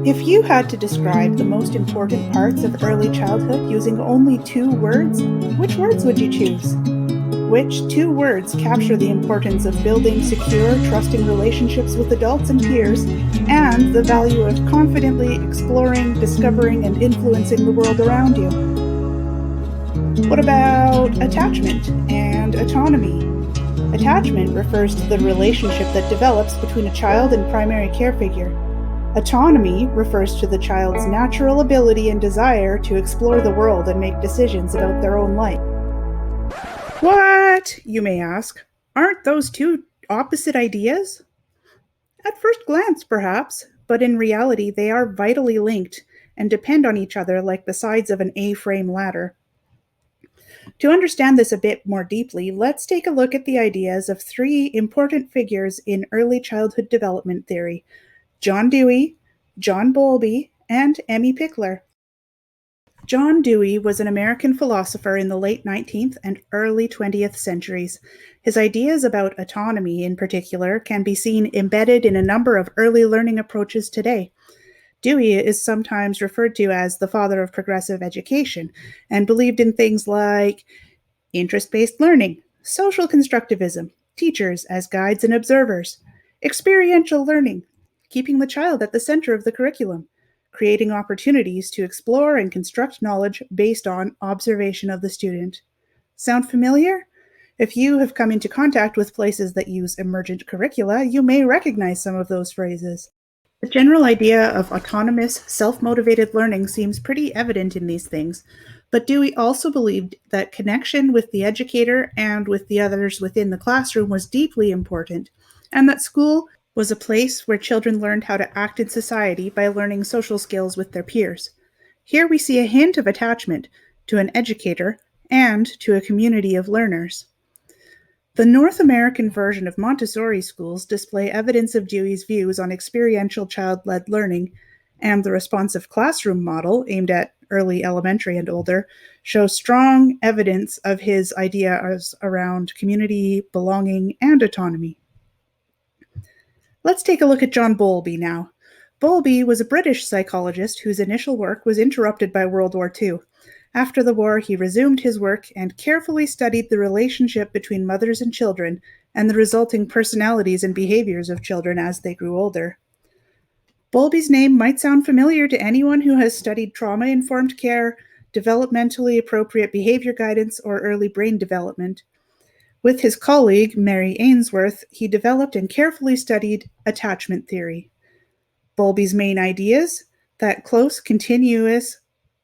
If you had to describe the most important parts of early childhood using only 2 words, which words would you choose? Which 2 words capture the importance of building secure, trusting relationships with adults and peers, and the value of confidently exploring, discovering, and influencing the world around you? What about attachment and autonomy? Attachment refers to the relationship that develops between a child and primary care figure. Autonomy refers to the child's natural ability and desire to explore the world and make decisions about their own life. What, you may ask, aren't those two opposite ideas? At first glance, perhaps, but in reality, they are vitally linked and depend on each other like the sides of an A-frame ladder. To understand this a bit more deeply, let's take a look at the ideas of 3 important figures in early childhood development theory: John Dewey, John Bowlby, and Emmi Pikler. John Dewey was an American philosopher in the late 19th and early 20th centuries. His ideas about autonomy, in particular, can be seen embedded in a number of early learning approaches today. Dewey is sometimes referred to as the father of progressive education and believed in things like interest-based learning, social constructivism, teachers as guides and observers, experiential learning, keeping the child at the center of the curriculum, creating opportunities to explore and construct knowledge based on observation of the student. Sound familiar? If you have come into contact with places that use emergent curricula, you may recognize some of those phrases. The general idea of autonomous, self-motivated learning seems pretty evident in these things, but Dewey also believed that connection with the educator and with the others within the classroom was deeply important, and that school was a place where children learned how to act in society by learning social skills with their peers. Here we see a hint of attachment to an educator and to a community of learners. The North American version of Montessori schools display evidence of Dewey's views on experiential child-led learning, and the responsive classroom model, aimed at early elementary and older, shows strong evidence of his ideas around community, belonging, and autonomy. Let's take a look at John Bowlby now. Bowlby was a British psychologist whose initial work was interrupted by World War II. After the war, he resumed his work and carefully studied the relationship between mothers and children and the resulting personalities and behaviors of children as they grew older. Bowlby's name might sound familiar to anyone who has studied trauma-informed care, developmentally appropriate behavior guidance, or early brain development. With his colleague, Mary Ainsworth, he developed and carefully studied attachment theory. Bowlby's main ideas: that close, continuous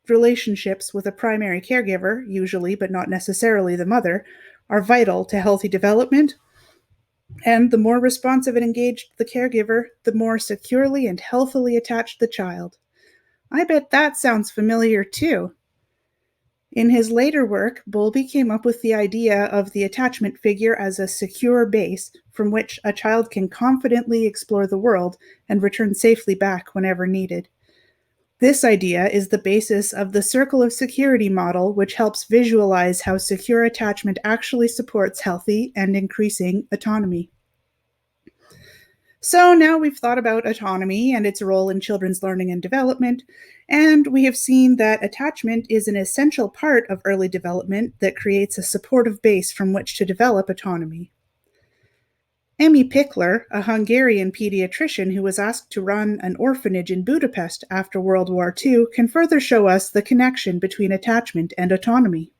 relationships with a primary caregiver, usually but not necessarily the mother, are vital to healthy development, and the more responsive and engaged the caregiver, the more securely and healthily attached the child. I bet that sounds familiar too. In his later work, Bowlby came up with the idea of the attachment figure as a secure base from which a child can confidently explore the world and return safely back whenever needed. This idea is the basis of the circle of security model, which helps visualize how secure attachment actually supports healthy and increasing autonomy. So now we've thought about autonomy and its role in children's learning and development, and we have seen that attachment is an essential part of early development that creates a supportive base from which to develop autonomy. Emmi Pikler, a Hungarian pediatrician who was asked to run an orphanage in Budapest after World War II, can further show us the connection between attachment and autonomy.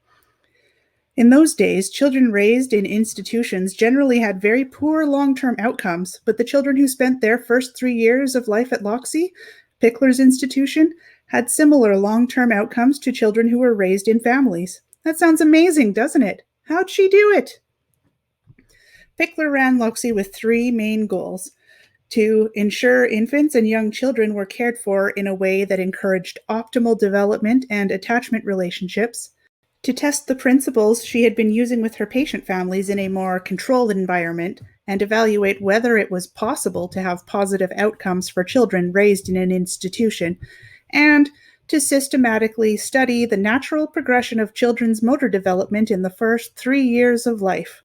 In those days, children raised in institutions generally had very poor long-term outcomes, but the children who spent their first 3 years of life at Loxie, Pikler's institution, had similar long-term outcomes to children who were raised in families. That sounds amazing, doesn't it? How'd she do it? Pikler ran Loxie with 3 main goals: to ensure infants and young children were cared for in a way that encouraged optimal development and attachment relationships, to test the principles she had been using with her patient families in a more controlled environment, and evaluate whether it was possible to have positive outcomes for children raised in an institution, and to systematically study the natural progression of children's motor development in the first 3 years of life.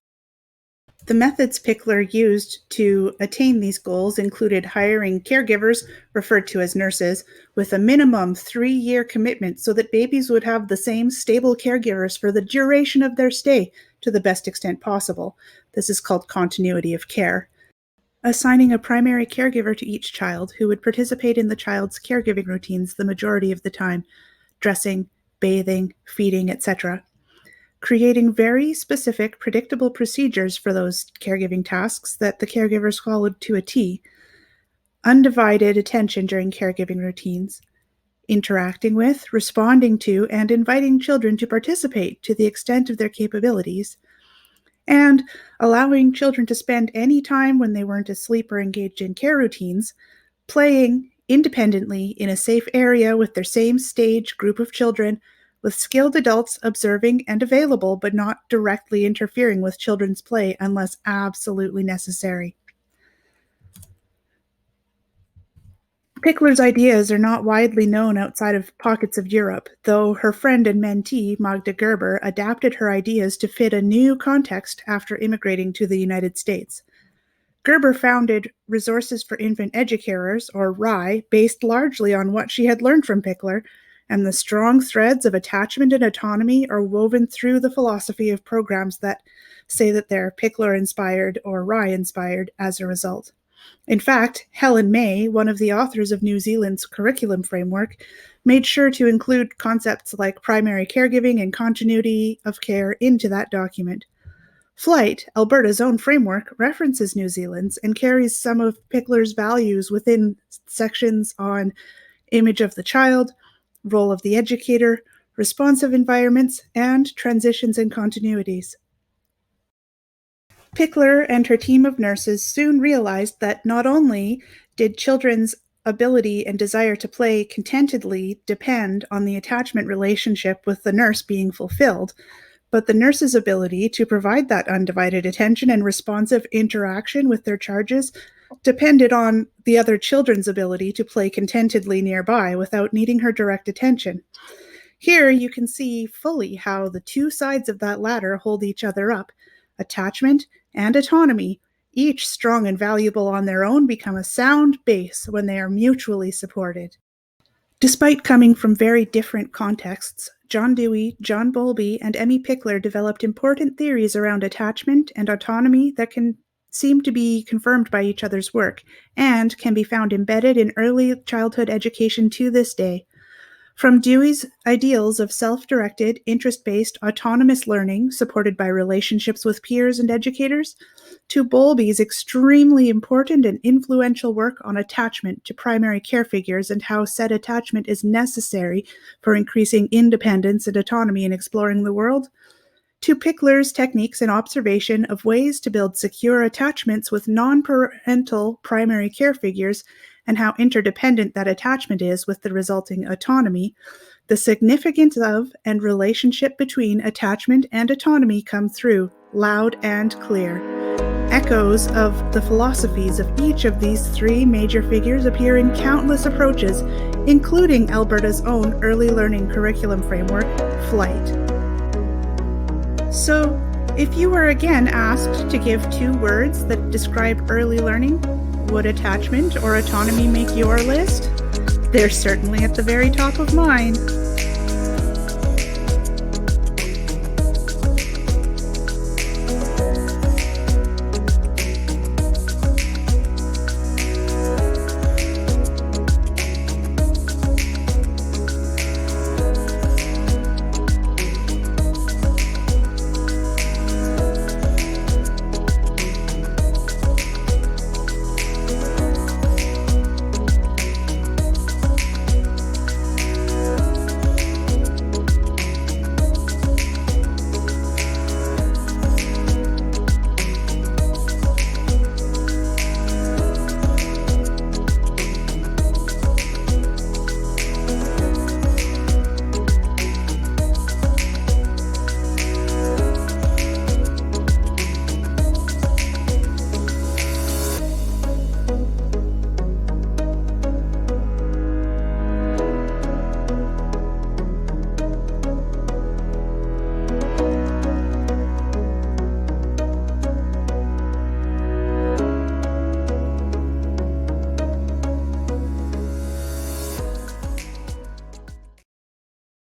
The methods Pikler used to attain these goals included hiring caregivers, referred to as nurses, with a minimum 3-year commitment so that babies would have the same stable caregivers for the duration of their stay to the best extent possible. This is called continuity of care. Assigning a primary caregiver to each child who would participate in the child's caregiving routines the majority of the time, dressing, bathing, feeding, etc. Creating very specific, predictable procedures for those caregiving tasks that the caregivers followed to a T, undivided attention during caregiving routines, interacting with, responding to, and inviting children to participate to the extent of their capabilities, and allowing children to spend any time when they weren't asleep or engaged in care routines, playing independently in a safe area with their same stage group of children, with skilled adults observing and available but not directly interfering with children's play unless absolutely necessary. Pikler's ideas are not widely known outside of pockets of Europe, though her friend and mentee, Magda Gerber, adapted her ideas to fit a new context after immigrating to the United States. Gerber founded Resources for Infant Educators, or RIE, based largely on what she had learned from Pikler, and the strong threads of attachment and autonomy are woven through the philosophy of programs that say that they're Pikler-inspired or RIE-inspired as a result. In fact, Helen May, one of the authors of New Zealand's curriculum framework, made sure to include concepts like primary caregiving and continuity of care into that document. Flight, Alberta's own framework, references New Zealand's and carries some of Pikler's values within sections on image of the child, role of the educator, responsive environments, and transitions and continuities. Pikler and her team of nurses soon realized that not only did children's ability and desire to play contentedly depend on the attachment relationship with the nurse being fulfilled, but the nurse's ability to provide that undivided attention and responsive interaction with their charges depended on the other children's ability to play contentedly nearby without needing her direct attention. Here you can see fully how the two sides of that ladder hold each other up. Attachment and autonomy, each strong and valuable on their own, become a sound base when they are mutually supported. Despite coming from very different contexts, John Dewey, John Bowlby, and Emmi Pikler developed important theories around attachment and autonomy that can seem to be confirmed by each other's work and can be found embedded in early childhood education to this day. From Dewey's ideals of self-directed, interest-based, autonomous learning supported by relationships with peers and educators, to Bowlby's extremely important and influential work on attachment to primary care figures and how said attachment is necessary for increasing independence and autonomy in exploring the world, to Pikler's techniques and observation of ways to build secure attachments with non-parental primary care figures and how interdependent that attachment is with the resulting autonomy, the significance of and relationship between attachment and autonomy come through loud and clear. Echoes of the philosophies of each of these three major figures appear in countless approaches, including Alberta's own early learning curriculum framework, Flight. So, if you were again asked to give 2 words that describe early learning, would attachment or autonomy make your list? They're certainly at the very top of mine.